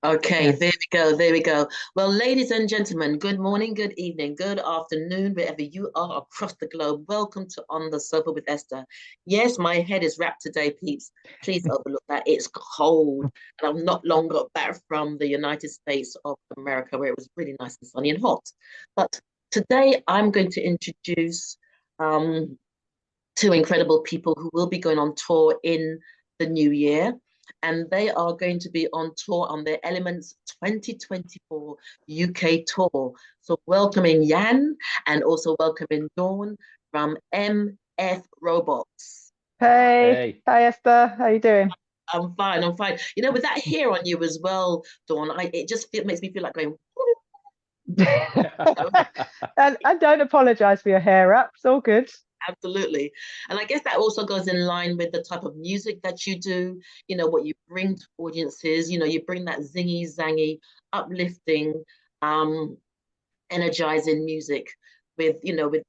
Okay, Yeah. there we go. There we go. Well, ladies and gentlemen, good morning, good evening, good afternoon, wherever you are across the globe. Welcome to On the Sofa with Esther. Yes, my head is wrapped today, peeps. Please overlook that. It's cold, and I'm not long got back from the United States of America, where it was really nice and sunny and hot. But today, I'm going to introduce um, two incredible people who will be going on tour in the new year. And they are going to be on tour on their Elements 2024 UK tour. So welcoming Jan and also welcoming Dawn from MF Robots. Hey, Hey. hi Esther, how you doing? I'm fine, I'm fine. You know, with that hair on you as well, Dawn, it just makes me feel like going, And I don't apologize for your hair up. It's all good. absolutely. And I guess that also goes in line with the type of music that you do, what you bring to audiences, you bring that zingy, zangy, uplifting, um, energizing music with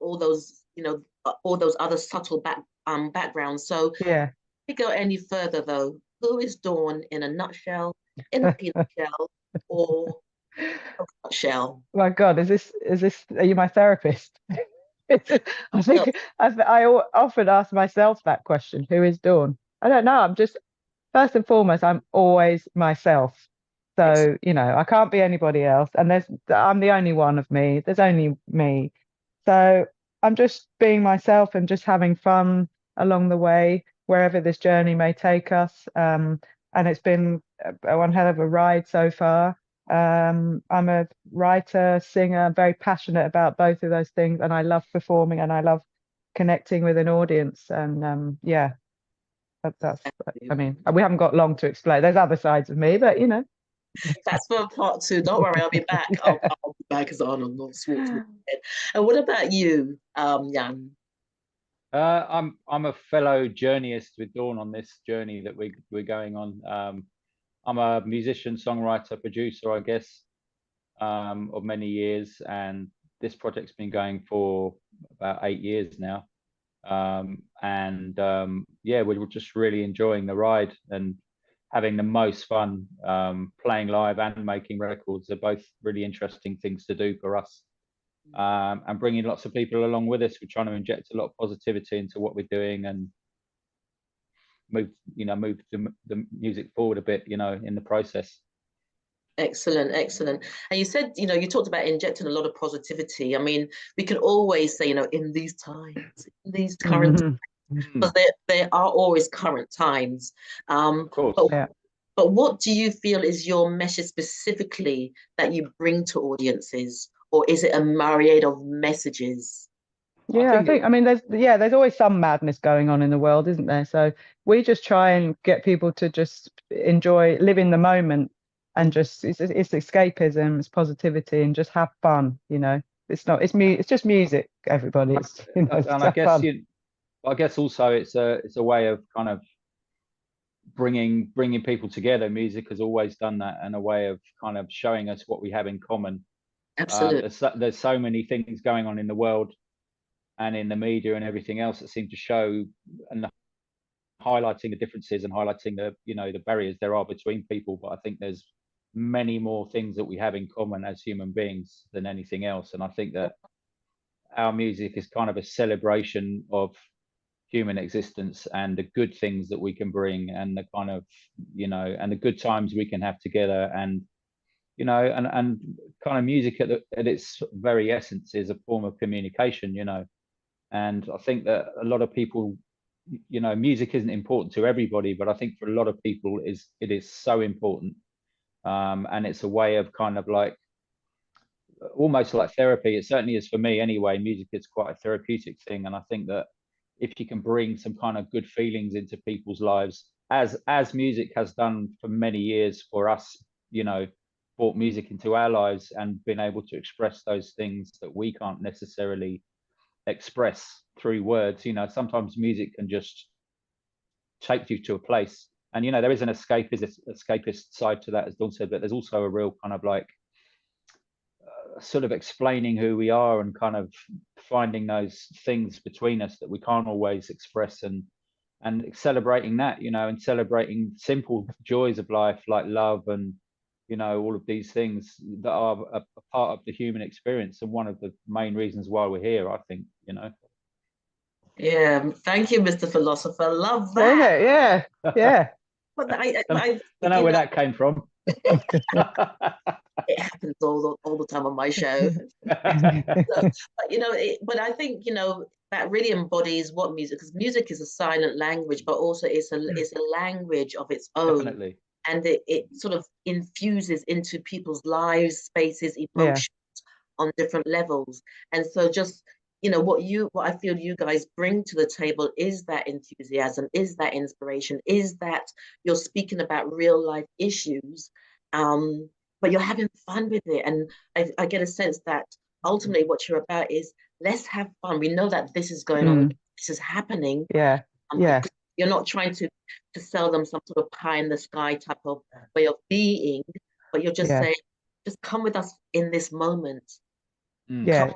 all those other subtle backgrounds. So Yeah. if we go any further though, who is Dawn in a nutshell, in a peanut shell, or a shell? My God, are you my therapist? I Well, think I often ask myself that question, who is Dawn? I don't know. I'm just, first and foremost, I'm always myself. excellent. So, I can't be anybody else. And I'm the only one of me. There's only me. So I'm just being myself and just having fun along the way, wherever this journey may take us. And it's been one hell of a ride so far. I'm a writer, singer, very passionate about both of those things, and I love performing and I love connecting with an audience. And yeah, that's, I mean, we haven't got long to explain. There's other sides of me, but That's for part two. Don't worry, I'll be back. I'll, yeah. I'll be back as Arnold Schwarzenegger. And what about you, Jan? I'm a fellow journeyist with Dawn on this journey that we're going on. I'm a musician, songwriter, producer, I guess, of many years, and this project's been going for about 8 years now. And yeah, we're just really enjoying the ride and having the most fun. Playing live and making records are both really interesting things to do for us. And bringing lots of people along with us. We're trying to inject a lot of positivity into what we're doing and move the music forward a bit, in the process. Excellent, excellent. And you said, you talked about injecting a lot of positivity. I mean, we can always say, in these times, in these current, Mhm. because there are always current times. Of course. But Yeah. but what do you feel is your message specifically that you bring to audiences, or is it a myriad of messages? I Yeah, think I mean, there's always some madness going on in the world, isn't there? So we just try and get people to just enjoy, live in the moment, and just it's escapism, it's positivity, and just have fun. It's not, it's just music, everybody. It's and just I have guess fun. also it's a way of kind of bringing people together. Music has always done that, and a way of kind of showing us what we have in common. Absolutely. There's so many things going on in the world and in the media and everything else that seem to show and highlighting the differences and highlighting the barriers there are between people. But I think there's many more things that we have in common as human beings than anything else. And I think that our music is kind of a celebration of human existence and the good things that we can bring and the kind of and the good times we can have together. And and kind of music at its very essence is a form of communication. And I think that a lot of people, music isn't important to everybody, but I think for a lot of people it is so important. And it's a way of kind of like almost like therapy. It certainly is for me anyway. Music is quite a therapeutic thing, and I think that if you can bring some kind of good feelings into people's lives, as music has done for many years for us, brought music into our lives and been able to express those things that we can't necessarily express through words. Sometimes music can just take you to a place, and there is an escapist side to that, as Dawn said, but there's also a real kind of like sort of explaining who we are and kind of finding those things between us that we can't always express, and celebrating that, and celebrating simple joys of life like love and you know, all of these things that are a part of the human experience, and one of the main reasons why we're here, I think, you know. Yeah, thank you, Mr. Philosopher. Love Wasn't that. it? Yeah, yeah. But I don't know where that came from. It happens all the time on my show. But you know, but I think, you know, that really embodies what music, because music is a silent language, but also it's a language of its own. Definitely. And it sort of infuses into people's lives, spaces, Yeah. emotions on different levels. And so just, you know, what I feel you guys bring to the table is that enthusiasm, is that inspiration, is that you're speaking about real life issues, but you're having fun with it. And I get a sense that ultimately what you're about is, let's have fun. We know that this is going on, this is happening. Yeah, yeah. You're not trying to sell them some sort of pie in the sky type of way of being, but you're just saying, just come with us in this moment. Yeah,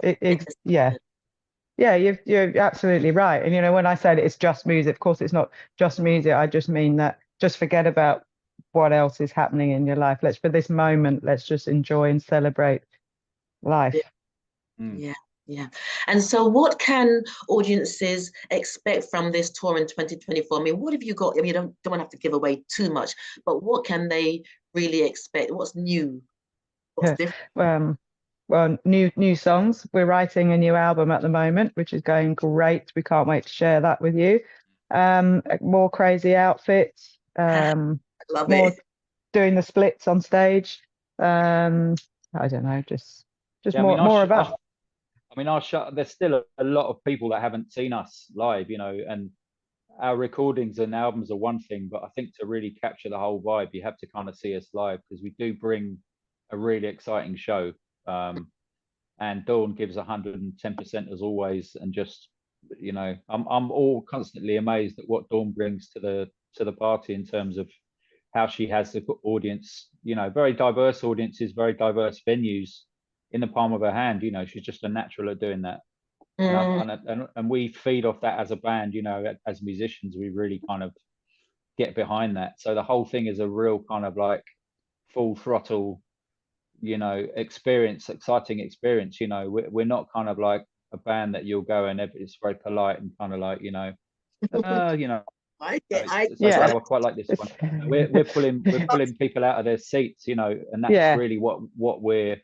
yeah, you're absolutely right. And you know, when I said it's just music, of course it's not just music. I just mean that just forget about what else is happening in your life. For this moment, let's just enjoy and celebrate life. Yeah. And so what can audiences expect from this tour in 2024? I mean, what have you got? I mean, you don't want to have to give away too much, but what can they really expect? What's new? What's different? Well, new songs. We're writing a new album at the moment, which is going great. We can't wait to share that with you. More crazy outfits. Love more it. Doing the splits on stage. I don't know, just more of us. I mean, there's still a lot of people that haven't seen us live, you know, and our recordings and albums are one thing, but I think to really capture the whole vibe, you have to kind of see us live, because we do bring a really exciting show. And Dawn gives 110% as always, and just, you know, I'm all constantly amazed at what Dawn brings to the party in terms of how she has the audience, you know, very diverse audiences, very diverse venues in the palm of her hand. You know, she's just a natural at doing that. And we feed off that as a band, you know, as musicians. We really kind of get behind that. So the whole thing is a real kind of like full throttle, you know, exciting experience. You know, we're not kind of like a band that you'll go and it's very polite and kind of like, you know, you know, I quite like this one. We're pulling people out of their seats, you know, and that's really what we're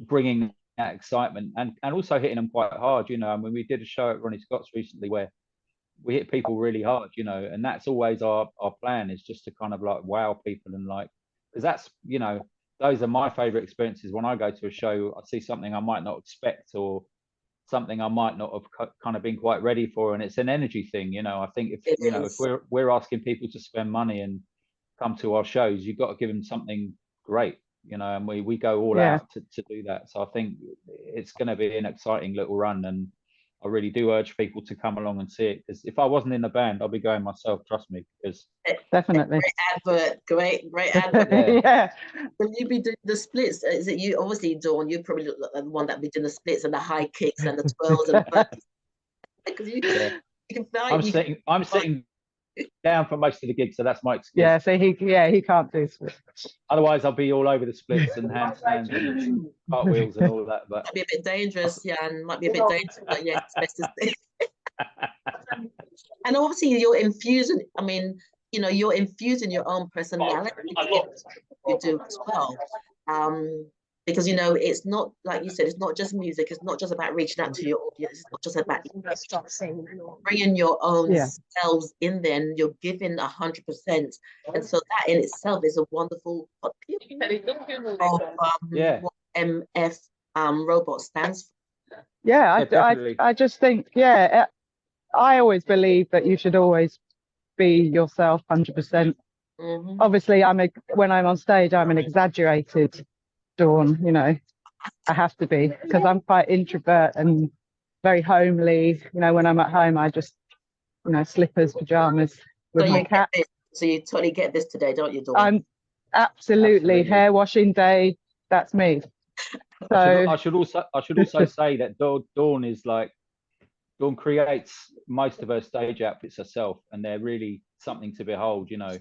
bringing, that excitement, and also hitting them quite hard, you know. I mean, we did a show at Ronnie Scott's recently where we hit people really hard, you know, and that's always our plan, is just to kind of like wow people, and like, because that's, you know, those are my favorite experiences. When I go to a show, I see something I might not expect, or something I might not have kind of been quite ready for, and it's an energy thing, you know. I think if we're asking people to spend money and come to our shows, you've got to give them something great, you know, and we go all out to do that. So I think it's going to be an exciting little run, and I really do urge people to come along and see it, because if I wasn't in the band, I'll be going myself, trust me, because definitely great advert. Yeah. Will you be doing the splits? Is it you? Obviously, Dawn, you probably look like the one that be doing the splits and the high kicks and the twirls and because you can fly. I'm sitting down for most of the gigs, so that's my excuse. Yeah, so he can't do splits. Otherwise, I'll be all over the splits and handstands and cartwheels and all that. But might be a bit dangerous, Jan. Might be a bit dangerous, but yeah, it's best to stay. And obviously, you're infusing. I mean, you know, you're infusing your own personality. You do as well. Because, you know, it's not, like you said, it's not just music. It's not just about reaching out to your audience. It's not just about bringing your own selves in there, and you're giving 100%. And so that in itself is a wonderful what MF robot stands for. Yeah, I just think, I always believe that you should always be yourself 100%. Obviously, when I'm on stage, I'm an exaggerated Dawn, you know. I have to be, because I'm quite introvert and very homely. You know, when I'm at home, I just, you know, slippers, pajamas with my cat. So you totally get this today, don't you, Dawn? I'm absolutely hair washing day. That's me. So I should also say that Dawn creates most of her stage outfits herself, and they're really something to behold, you know.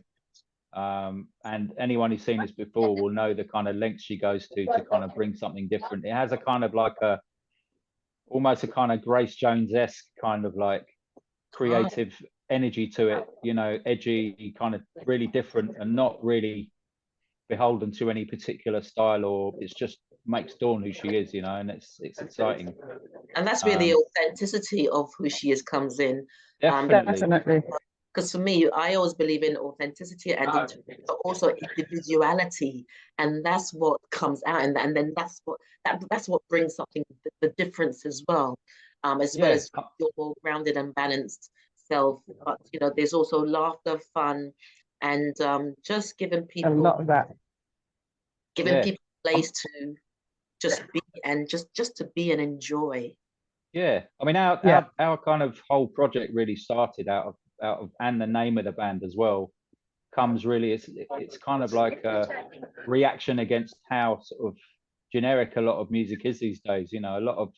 And anyone who's seen this before will know the kind of lengths she goes to kind of bring something different. It has a kind of like almost a kind of Grace Jones-esque kind of like creative energy to it, you know, edgy, kind of really different and not really beholden to any particular style, or it's just makes Dawn who she is, you know, and it's exciting. And that's where the authenticity of who she is comes in. Definitely. Because for me, I always believe in authenticity and but also individuality, and that's what comes out, and then that's what brings something the difference as well, as well as your more grounded and balanced self. But you know, there's also laughter, fun, and just giving people a lot of that, giving people a place to just be and just to be and enjoy. Yeah, I mean, our kind of whole project really started out of, and the name of the band as well comes really, it's kind of like a reaction against how sort of generic a lot of music is these days. You know, a lot of,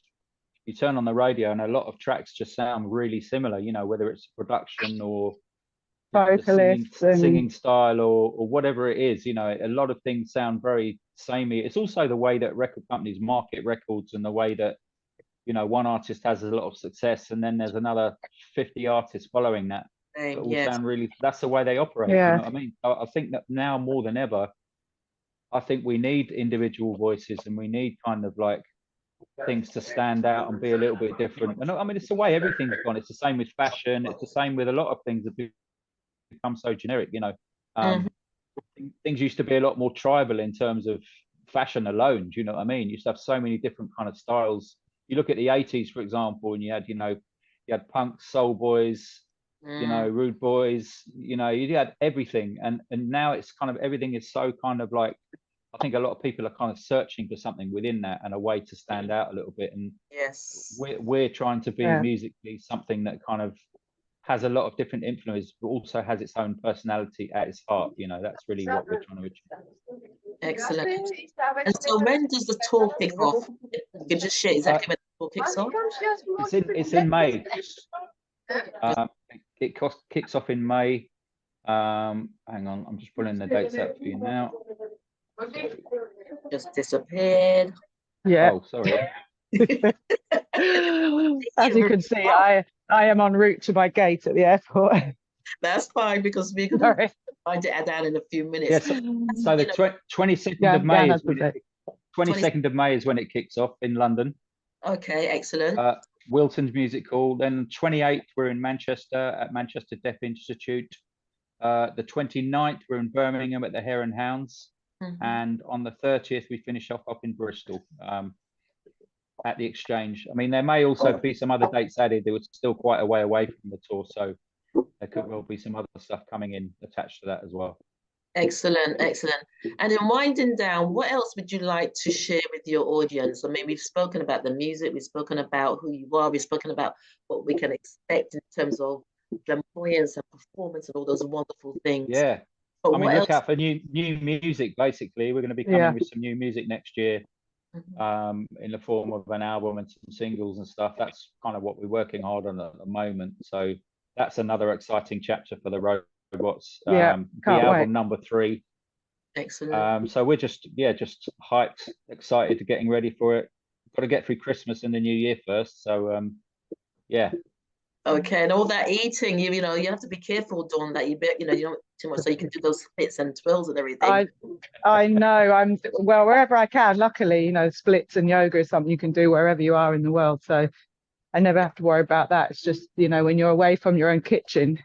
you turn on the radio and a lot of tracks just sound really similar, you know, whether it's production or vocalist singing style or whatever it is, you know, a lot of things sound very samey. It's also the way that record companies market records and the way that, you know, one artist has a lot of success and then there's another 50 artists following that. All sound really, that's the way they operate. You know what I mean? I think that now more than ever, I think we need individual voices and we need kind of like things to stand out and be a little bit different. And I mean, it's the way everything's gone. It's the same with fashion. It's the same with a lot of things that become so generic, you know. Things used to be a lot more tribal in terms of fashion alone. Do you know what I mean? You used to have so many different kind of styles. You look at the 80s, for example, and you had, you know, you had punk, soul boys, you know, rude boys, you know, you had everything. And now it's kind of, everything is so kind of like, I think a lot of people are kind of searching for something within that and a way to stand out a little bit. And we're trying to be musically something that kind of has a lot of different influences, but also has its own personality at its heart. You know, that's really what we're trying to achieve. Excellent. And so when does the tour kick off? You can just share exactly when the tour kicks off. It's in May. It kicks off in May. Hang on, I'm just pulling the dates out for you now. Just disappeared. Yeah. Oh, sorry. As you can see, I am en route to my gate at the airport. That's fine, because we're going to find it down in a few minutes. Yes. So the 22nd of May is 22nd of May is when it kicks off in London. Okay, excellent. Wilton's Music Hall. Then 28th we're in Manchester at Manchester Deaf Institute. The 29th we're in Birmingham at the Hare and Hounds. And on the 30th we finish off up in Bristol at the Exchange. I mean, there may also be some other dates added. They were still quite a way away from the tour, so there could well be some other stuff coming in attached to that as well. Excellent, excellent. And in winding down, what else would you like to share with your audience? I mean, we've spoken about the music, we've spoken about who you are, we've spoken about what we can expect in terms of flamboyance and performance and all those wonderful things. Yeah. But I mean, look out for new music, basically. We're going to be coming with some new music next year, in the form of an album and some singles and stuff. That's kind of what we're working hard on at the moment. So that's another exciting chapter for the Robots. The album number 3. Excellent. So we're just hyped, excited, to getting ready for it. Got to get through Christmas and the New Year first. So yeah. Okay, and all that eating, you know, you have to be careful, Dawn, that you don't eat too much, so you can do those splits and twirls and everything. I know. Well, wherever I can. Luckily, you know, splits and yoga is something you can do wherever you are in the world. So I never have to worry about that. It's just, you know, when you're away from your own kitchen,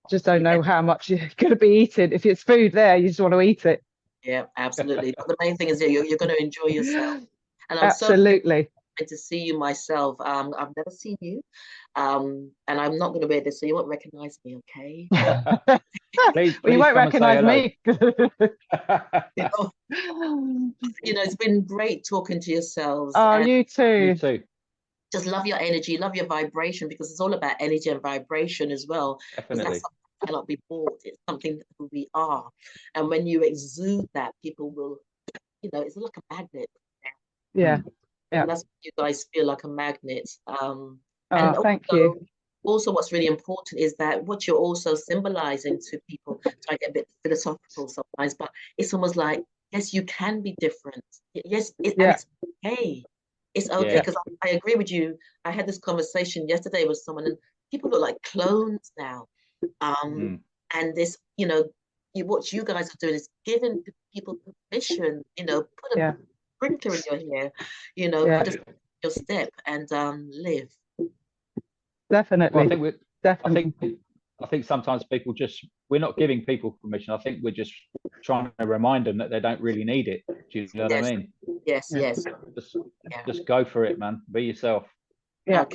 just don't know how much you're going to be eating. If it's food there, you just want to eat it. Yeah, absolutely. But the main thing is you're going to enjoy yourself. And I'm absolutely. So to see you myself. I've never seen you, and I'm not going to wear this, so you won't recognize me, okay? please you won't recognize me. You know, it's been great talking to yourselves. Oh, you too. You too. Just love your energy, love your vibration, because it's all about energy and vibration as well. Definitely. That's something that cannot be bought. It's something that we are. And when you exude that, people will, you know, it's like a magnet. Yeah. Yeah. And that's what you guys feel, like a magnet. Thank you. also what's really important is that what you're also symbolizing to people, so I get a bit philosophical sometimes, but it's almost like, yes, you can be different. Yes, and it's okay. It's okay, because I agree with you. I had this conversation yesterday with someone, and people look like clones now. And this, what you guys are doing is giving people permission, put a sprinkler in your hair, put your step and live. Definitely. Well, I think sometimes people we're not giving people permission. I think we're just trying to remind them that they don't really need it. Do you know what I mean? Yes. Just go for it, man. Be yourself. Yeah.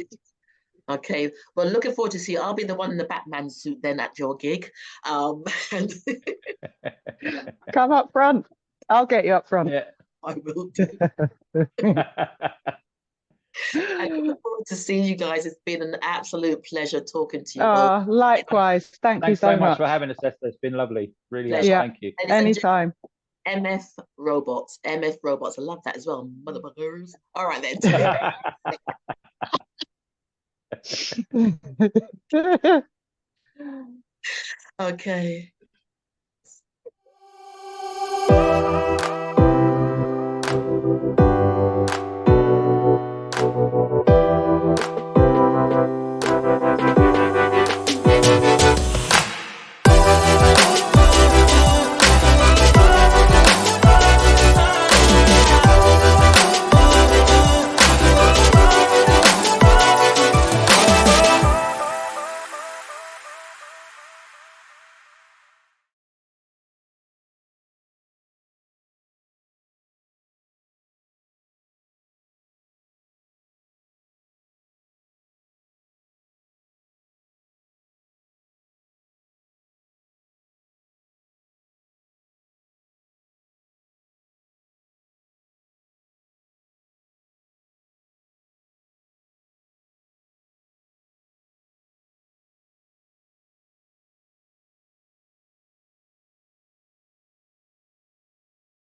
Okay. Well, looking forward to see. I'll be the one in the Batman suit then at your gig. And come up front. I'll get you up front. Yeah, I will do. I look forward to seeing you guys. It's been an absolute pleasure talking to you. Likewise. Thank you so much for having us, Esther. It's been lovely. Really. Thank you. Anytime. MF Robots. I love that as well. Motherfuckers. All right then. Okay.